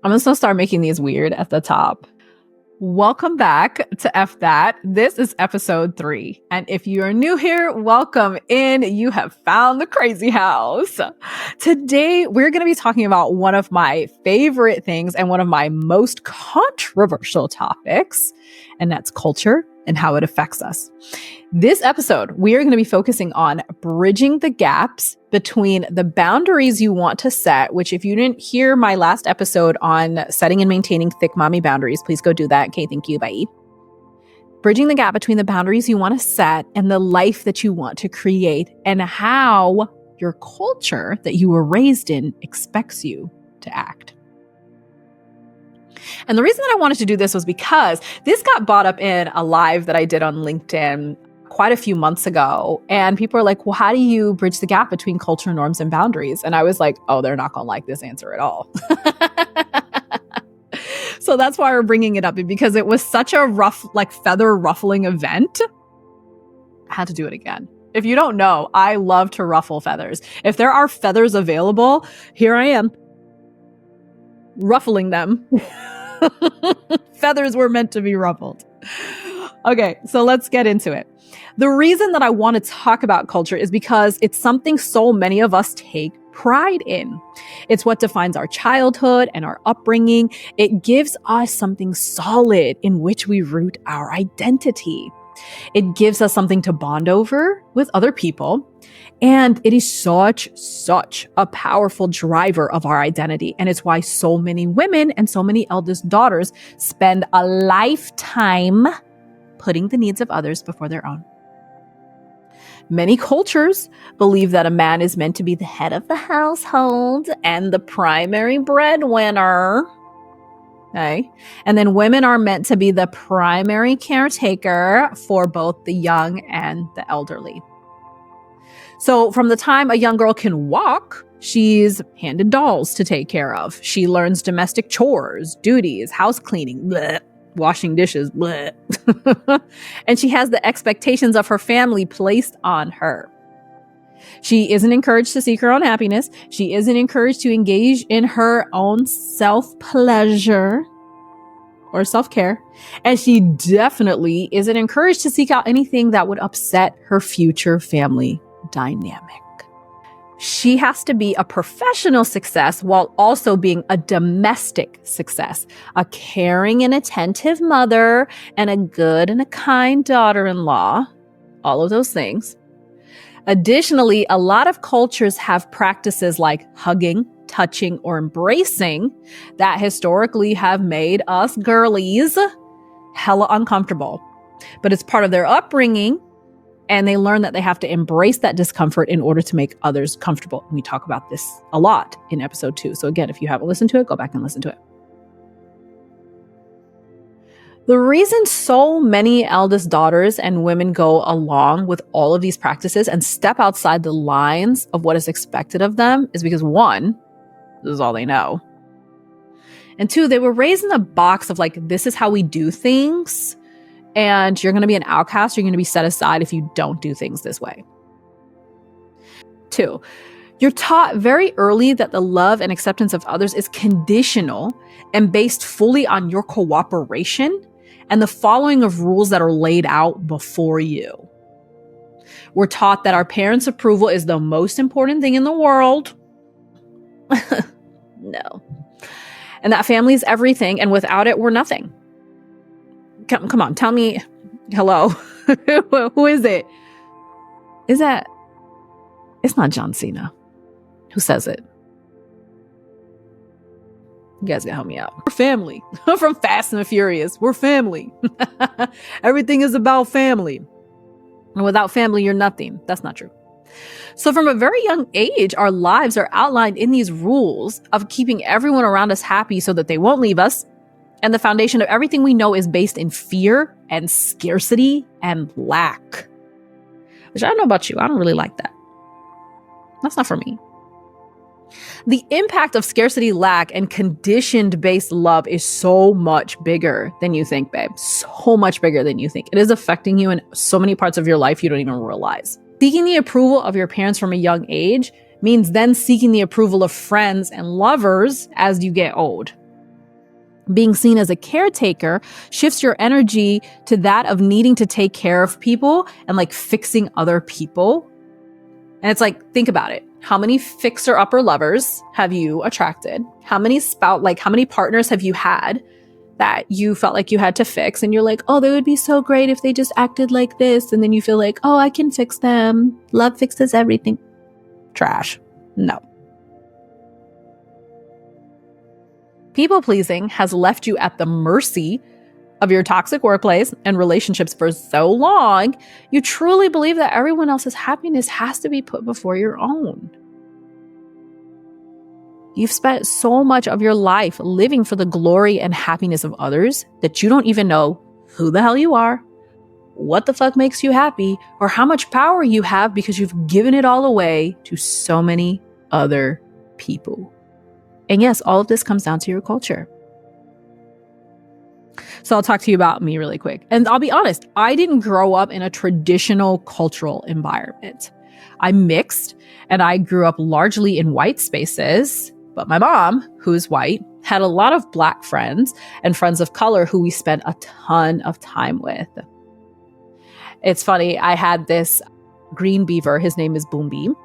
I'm just going to start making these weird at the top. Welcome back to F That. This is episode 3. And if you are new here, welcome in. You have found the crazy house. Today, we're going to be talking about one of my favorite things and one of my most controversial topics, and that's culture and how it affects us. This episode, we are going to be focusing on bridging the gaps between the boundaries you want to set, which if you didn't hear my last episode on setting and maintaining thick mommy boundaries, please go do that. Okay, thank you. Bye. Bridging the gap between the boundaries you want to set and the life that you want to create, and how your culture that you were raised in expects you to act. And the reason that I wanted to do this was because this got brought up in a live that I did on LinkedIn quite a few months ago. And people are like, well, how do you bridge the gap between culture, norms, and boundaries? And I was like, oh, they're not going to like this answer at all. So that's why we're bringing it up, because it was such a rough, like feather ruffling event. I had to do it again. If you don't know, I love to ruffle feathers. If there are feathers available, here I am, ruffling them. Feathers were meant to be ruffled. Okay, so let's get into it. The reason that I want to talk about culture is because it's something so many of us take pride in. It's what defines our childhood and our upbringing. It gives us something solid in which we root our identity. It gives us something to bond over with other people. And it is such a powerful driver of our identity. And it's why so many women and so many eldest daughters spend a lifetime putting the needs of others before their own. Many cultures believe that a man is meant to be the head of the household and the primary breadwinner. Okay. And then women are meant to be the primary caretaker for both the young and the elderly. So from the time a young girl can walk, she's handed dolls to take care of. She learns domestic chores, duties, house cleaning, bleh, washing dishes, bleh. And she has the expectations of her family placed on her. She isn't encouraged to seek her own happiness. She isn't encouraged to engage in her own self-pleasure or self-care. And she definitely isn't encouraged to seek out anything that would upset her future family dynamic. She has to be a professional success while also being a domestic success, a caring and attentive mother, and a good and a kind daughter-in-law, all of those things. Additionally, a lot of cultures have practices like hugging, touching, or embracing that historically have made us girlies hella uncomfortable. But it's part of their upbringing, and they learn that they have to embrace that discomfort in order to make others comfortable. And we talk about this a lot in episode 2. So again, if you haven't listened to it, go back and listen to it. The reason so many eldest daughters and women go along with all of these practices and step outside the lines of what is expected of them is because 1, this is all they know. And 2, they were raised in a box of like, this is how we do things. And you're going to be an outcast. You're going to be set aside if you don't do things this way. 2, you're taught very early that the love and acceptance of others is conditional and based fully on your cooperation and the following of rules that are laid out before you. We're taught that our parents' approval is the most important thing in the world. No. And that family is everything, and without it, we're nothing. Come on, tell me, hello. Who is it? Is that, it's not John Cena. Who says it? You guys gotta help me out. We're family. From Fast and the Furious. We're family. Everything is about family. And without family, you're nothing. That's not true. So from a very young age, our lives are outlined in these rules of keeping everyone around us happy so that they won't leave us. And the foundation of everything we know is based in fear and scarcity and lack. Which I don't know about you. I don't really like that. That's not for me. The impact of scarcity, lack, and conditioned-based love is so much bigger than you think, babe. So much bigger than you think. It is affecting you in so many parts of your life you don't even realize. Seeking the approval of your parents from a young age means then seeking the approval of friends and lovers as you get old. Being seen as a caretaker shifts your energy to that of needing to take care of people and like fixing other people. And it's like, think about it. How many fixer-upper lovers have you attracted? How many partners have you had that you felt like you had to fix? And you're like, oh, they would be so great if they just acted like this. And then you feel like, oh, I can fix them. Love fixes everything. Trash. No. People-pleasing has left you at the mercy of your toxic workplace and relationships for so long, you truly believe that everyone else's happiness has to be put before your own. You've spent so much of your life living for the glory and happiness of others that you don't even know who the hell you are, what the fuck makes you happy, or how much power you have because you've given it all away to so many other people. And yes, all of this comes down to your culture. So I'll talk to you about me really quick. And I'll be honest, I didn't grow up in a traditional cultural environment. I'm mixed and I grew up largely in white spaces, but my mom, who's white, had a lot of Black friends and friends of color who we spent a ton of time with. It's funny, I had this green beaver, his name is Boom Beam,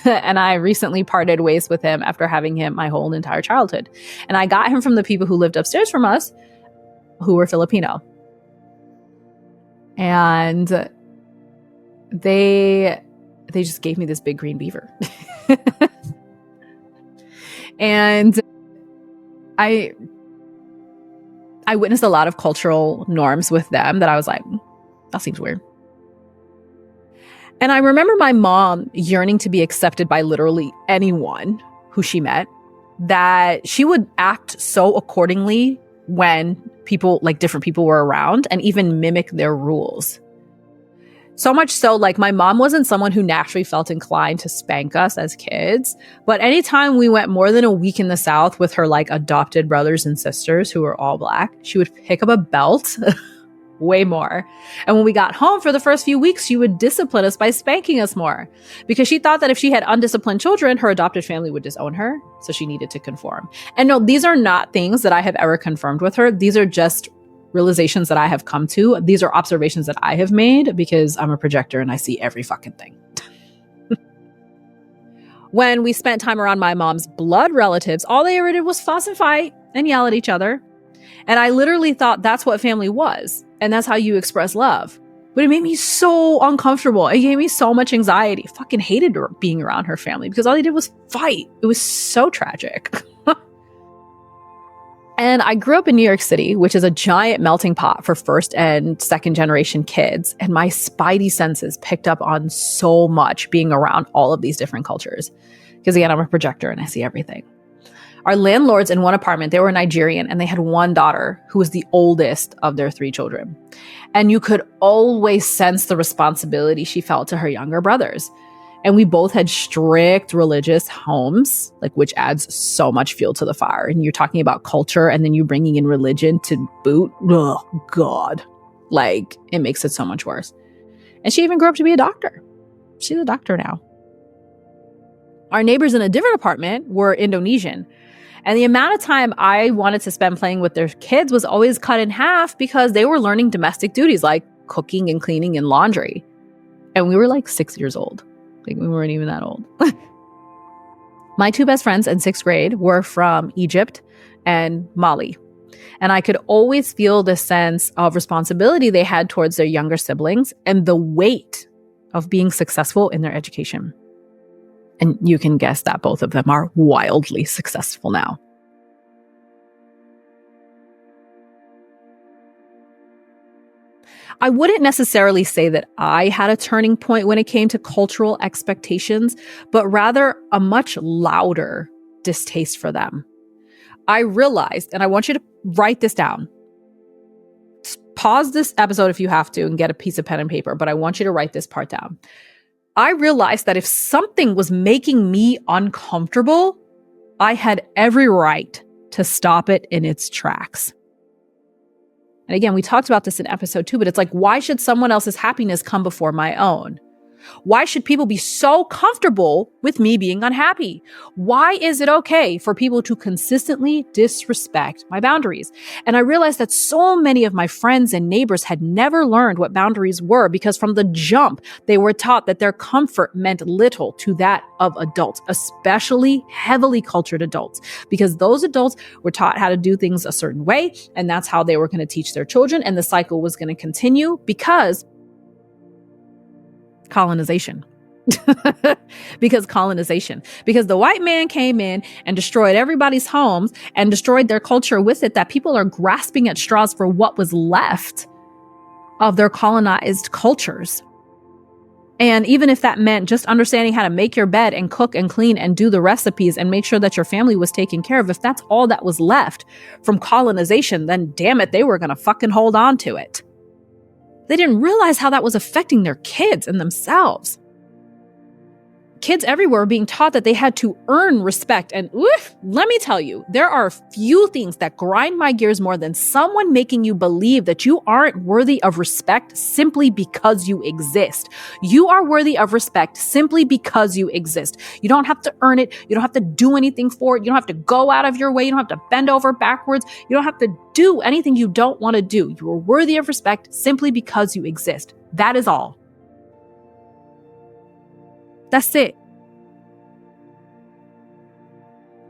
and I recently parted ways with him after having him my whole entire childhood. And I got him from the people who lived upstairs from us, who were Filipino. And they just gave me this big green beaver. And I witnessed a lot of cultural norms with them that I was like, that seems weird. And I remember my mom yearning to be accepted by literally anyone who she met, that she would act so accordingly when people, like different people were around, and even mimic their rules. So much so, like my mom wasn't someone who naturally felt inclined to spank us as kids, but anytime we went more than a week in the South with her like adopted brothers and sisters who were all Black, she would pick up a belt, way more. And when we got home for the first few weeks, she would discipline us by spanking us more because she thought that if she had undisciplined children, her adopted family would disown her. So she needed to conform. And no, these are not things that I have ever confirmed with her. These are just realizations that I have come to. These are observations that I have made because I'm a projector and I see every fucking thing. When we spent time around my mom's blood relatives, all they ever did was fuss and fight and yell at each other. And I literally thought that's what family was. And that's how you express love. But it made me so uncomfortable. It gave me so much anxiety. I fucking hated being around her family because all they did was fight. It was so tragic. And I grew up in New York City, which is a giant melting pot for first and second generation kids. And my spidey senses picked up on so much being around all of these different cultures. Because again, I'm a projector and I see everything. Our landlords in one apartment, they were Nigerian and they had one daughter who was the oldest of their 3 children. And you could always sense the responsibility she felt to her younger brothers. And we both had strict religious homes, like which adds so much fuel to the fire. And you're talking about culture and then you bringing in religion to boot. Oh, God. Like it makes it so much worse. And she even grew up to be a doctor. She's a doctor now. Our neighbors in a different apartment were Indonesian. And the amount of time I wanted to spend playing with their kids was always cut in half because they were learning domestic duties like cooking and cleaning and laundry. And we were like 6 years old. Like we weren't even that old. My 2 best friends in 6th grade were from Egypt and Mali. And I could always feel the sense of responsibility they had towards their younger siblings and the weight of being successful in their education. And you can guess that both of them are wildly successful now. I wouldn't necessarily say that I had a turning point when it came to cultural expectations, but rather a much louder distaste for them. I realized, and I want you to write this down. Pause this episode if you have to and get a piece of pen and paper, but I want you to write this part down. I realized that if something was making me uncomfortable, I had every right to stop it in its tracks. And again, we talked about this in episode 2, but it's like, why should someone else's happiness come before my own? Why should people be so comfortable with me being unhappy? Why is it okay for people to consistently disrespect my boundaries? And I realized that so many of my friends and neighbors had never learned what boundaries were because from the jump, they were taught that their comfort meant little to that of adults, especially heavily cultured adults, because those adults were taught how to do things a certain way, and that's how they were going to teach their children, and the cycle was going to continue because colonization. Because the white man came in and destroyed everybody's homes and destroyed their culture with it, that people are grasping at straws for what was left of their colonized cultures. And even if that meant just understanding how to make your bed and cook and clean and do the recipes and make sure that your family was taken care of, if that's all that was left from colonization, then damn it, they were going to fucking hold on to it. They didn't realize how that was affecting their kids and themselves. Kids everywhere were being taught that they had to earn respect. And let me tell you, there are few things that grind my gears more than someone making you believe that you aren't worthy of respect simply because you exist. You are worthy of respect simply because you exist. You don't have to earn it. You don't have to do anything for it. You don't have to go out of your way. You don't have to bend over backwards. You don't have to do anything you don't want to do. You are worthy of respect simply because you exist. That is all. That's it.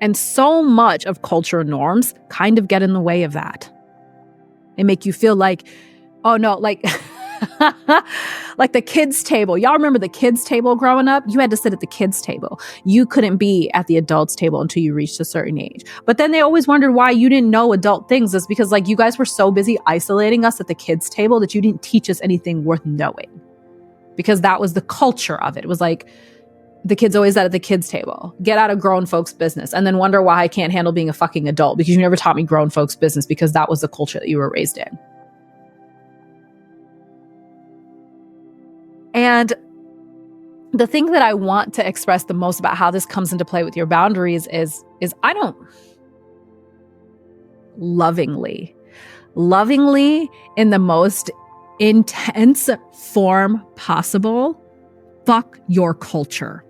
And so much of cultural norms kind of get in the way of that. They make you feel like, oh no, like, like the kids' table. Y'all remember the kids' table growing up? You had to sit at the kids' table. You couldn't be at the adults' table until you reached a certain age. But then they always wondered why you didn't know adult things. It's because like you guys were so busy isolating us at the kids' table that you didn't teach us anything worth knowing. Because that was the culture of it. It was like, the kids always at the kids' table. Get out of grown folks' business. And then wonder why I can't handle being a fucking adult because you never taught me grown folks' business because that was the culture that you were raised in. And the thing that I want to express the most about how this comes into play with your boundaries is I don't lovingly in the most intense form possible, fuck your culture.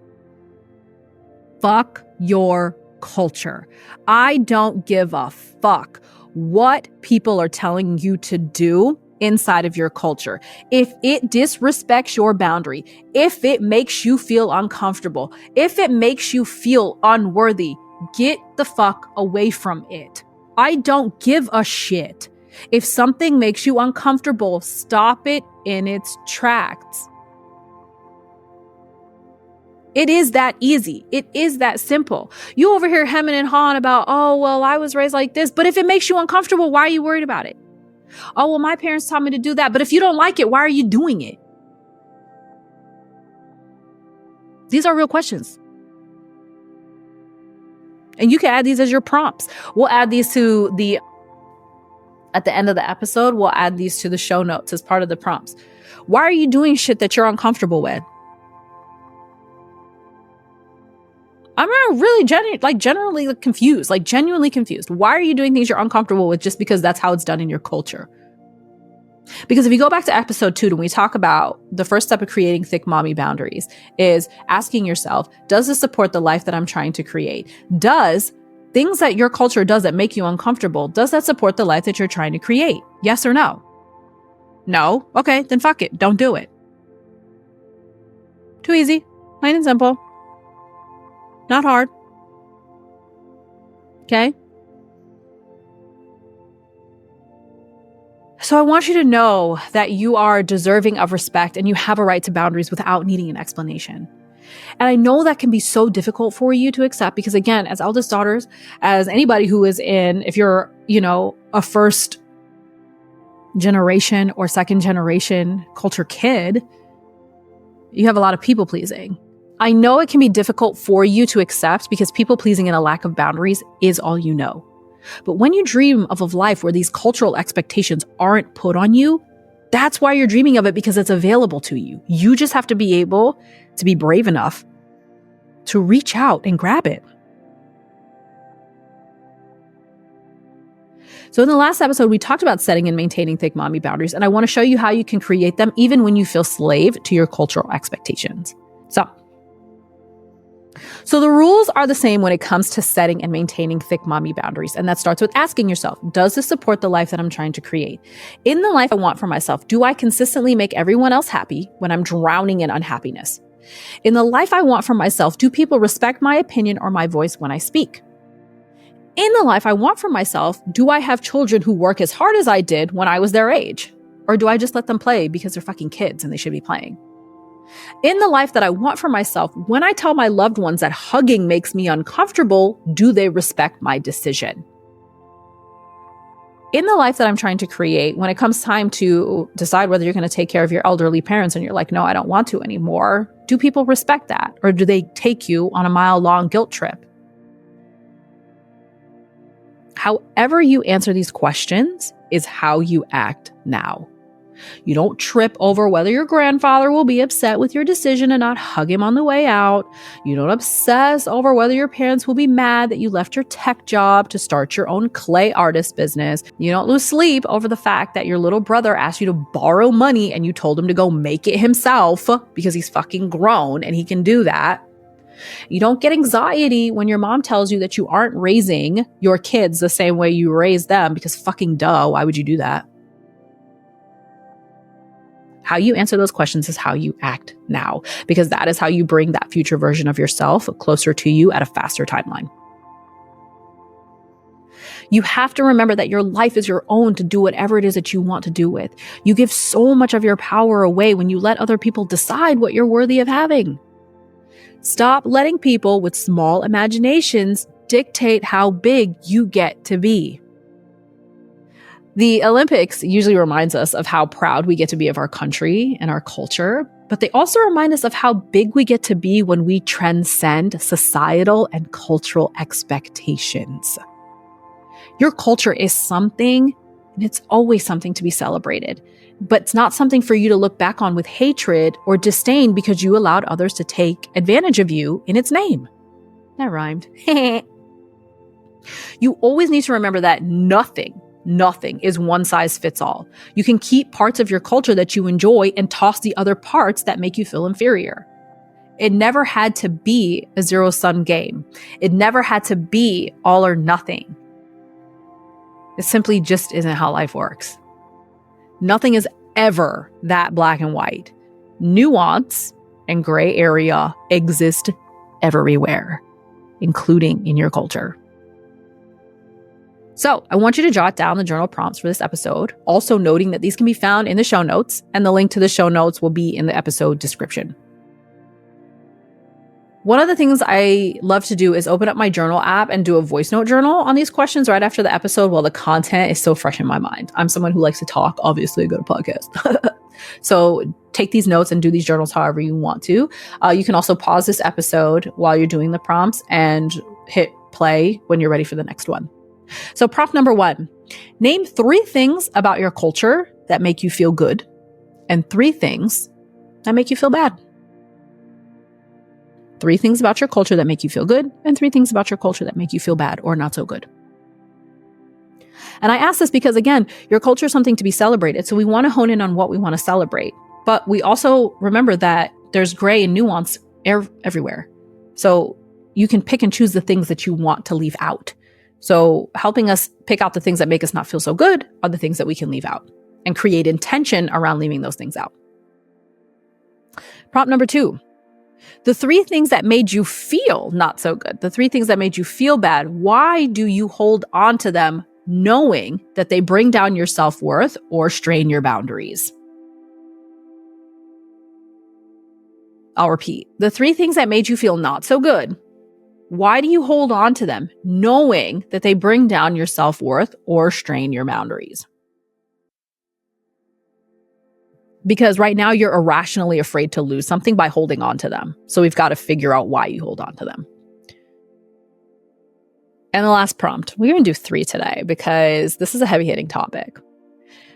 Fuck your culture. I don't give a fuck what people are telling you to do inside of your culture. If it disrespects your boundary, if it makes you feel uncomfortable, if it makes you feel unworthy, get the fuck away from it. I don't give a shit. If something makes you uncomfortable, stop it in its tracks. It is that easy. It is that simple. You over here hemming and hawing about, oh, well, I was raised like this. But if it makes you uncomfortable, why are you worried about it? Oh, well, my parents taught me to do that. But if you don't like it, why are you doing it? These are real questions. And you can add these as your prompts. We'll add these at the end of the episode, we'll add these to the show notes as part of the prompts. Why are you doing shit that you're uncomfortable with? I'm really genuinely confused. Why are you doing things you're uncomfortable with just because that's how it's done in your culture? Because if you go back to episode 2, when we talk about the first step of creating thick mommy boundaries is asking yourself, does this support the life that I'm trying to create? Does things that your culture does that make you uncomfortable, does that support the life that you're trying to create? Yes or no? No? Okay, then fuck it. Don't do it. Too easy. Plain and simple. Not hard. Okay? So I want you to know that you are deserving of respect and you have a right to boundaries without needing an explanation. And I know that can be so difficult for you to accept because, again, as eldest daughters, as anybody who is if you're, a first generation or second generation culture kid, you have a lot of people pleasing. I know it can be difficult for you to accept because people pleasing and a lack of boundaries is all you know. But when you dream of a life where these cultural expectations aren't put on you, that's why you're dreaming of it, because it's available to you. You just have to be able to be brave enough to reach out and grab it. So in the last episode, we talked about setting and maintaining thick mommy boundaries, and I want to show you how you can create them even when you feel slave to your cultural expectations. So the rules are the same when it comes to setting and maintaining thick mommy boundaries. And that starts with asking yourself, does this support the life that I'm trying to create? In the life I want for myself, do I consistently make everyone else happy when I'm drowning in unhappiness? In the life I want for myself, do people respect my opinion or my voice when I speak? In the life I want for myself, do I have children who work as hard as I did when I was their age? Or do I just let them play because they're fucking kids and they should be playing? In the life that I want for myself, when I tell my loved ones that hugging makes me uncomfortable, do they respect my decision? In the life that I'm trying to create, when it comes time to decide whether you're going to take care of your elderly parents and you're like, no, I don't want to anymore, do people respect that? Or do they take you on a mile-long guilt trip? However you answer these questions is how you act now. You don't trip over whether your grandfather will be upset with your decision to not hug him on the way out. You don't obsess over whether your parents will be mad that you left your tech job to start your own clay artist business. You don't lose sleep over the fact that your little brother asked you to borrow money and you told him to go make it himself because he's fucking grown and he can do that. You don't get anxiety when your mom tells you that you aren't raising your kids the same way you raised them because fucking duh, why would you do that? How you answer those questions is how you act now, because that is how you bring that future version of yourself closer to you at a faster timeline. You have to remember that your life is your own to do whatever it is that you want to do with. You give so much of your power away when you let other people decide what you're worthy of having. Stop letting people with small imaginations dictate how big you get to be. The Olympics usually reminds us of how proud we get to be of our country and our culture, but they also remind us of how big we get to be when we transcend societal and cultural expectations. Your culture is something, and it's always something to be celebrated, but it's not something for you to look back on with hatred or disdain because you allowed others to take advantage of you in its name. That rhymed. You always need to remember that nothing is one size fits all. You can keep parts of your culture that you enjoy and toss the other parts that make you feel inferior. It never had to be a zero-sum game. It never had to be all or nothing. It simply just isn't how life works. Nothing is ever that black and white. Nuance and gray area exist everywhere, including in your culture. So I want you to jot down the journal prompts for this episode, also noting that these can be found in the show notes, and the link to the show notes will be in the episode description. One of the things I love to do is open up my journal app and do a voice note journal on these questions right after the episode while the content is so fresh in my mind. I'm someone who likes to talk. Obviously, I got a podcast. So take these notes and do these journals however you want to. You can also pause this episode while you're doing the prompts and hit play when you're ready for the next one. So prompt number 1, name 3 things about your culture that make you feel good and 3 things that make you feel bad. 3 things about your culture that make you feel good and 3 things about your culture that make you feel bad or not so good. And I ask this because, again, your culture is something to be celebrated. So we want to hone in on what we want to celebrate. But we also remember that there's gray and nuance everywhere. So you can pick and choose the things that you want to leave out. So helping us pick out the things that make us not feel so good are the things that we can leave out and create intention around leaving those things out. Prompt number 2, the 3 things that made you feel not so good, the 3 things that made you feel bad, why do you hold on to them knowing that they bring down your self-worth or strain your boundaries? I'll repeat. The 3 things that made you feel not so good, why do you hold on to them knowing that they bring down your self-worth or strain your boundaries? Because right now you're irrationally afraid to lose something by holding on to them. So we've got to figure out why you hold on to them. And the last prompt, we're going to do 3 today because this is a heavy-hitting topic.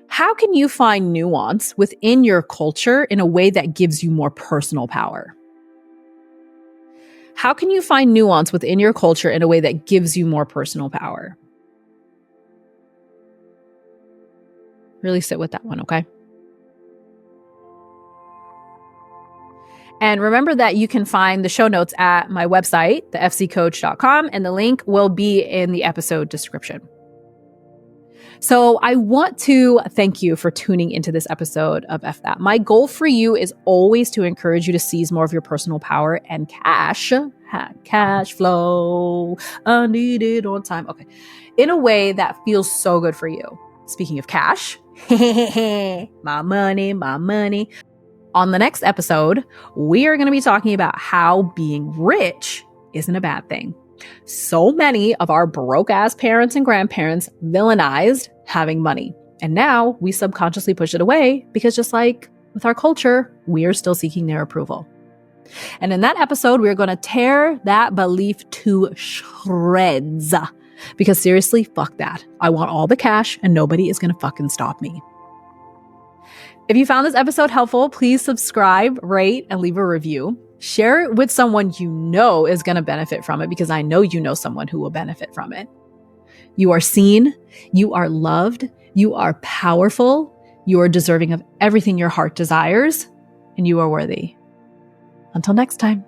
How can you find nuance within your culture in a way that gives you more personal power? How can you find nuance within your culture in a way that gives you more personal power? Really sit with that one, okay? And remember that you can find the show notes at my website, thefccoach.com, and the link will be in the episode description. So I want to thank you for tuning into this episode of F That. My goal for you is always to encourage you to seize more of your personal power and cash flow. I need it on time. Okay. In a way that feels so good for you. Speaking of cash, my money. On the next episode, we are going to be talking about how being rich isn't a bad thing. So many of our broke ass parents and grandparents villainized having money. And now we subconsciously push it away because just like with our culture, we are still seeking their approval. And in that episode, we're going to tear that belief to shreds. Because seriously, fuck that. I want all the cash and nobody is going to fucking stop me. If you found this episode helpful, please subscribe, rate, and leave a review. Share it with someone you know is going to benefit from it because I know you know someone who will benefit from it. You are seen, you are loved, you are powerful, you are deserving of everything your heart desires, and you are worthy. Until next time.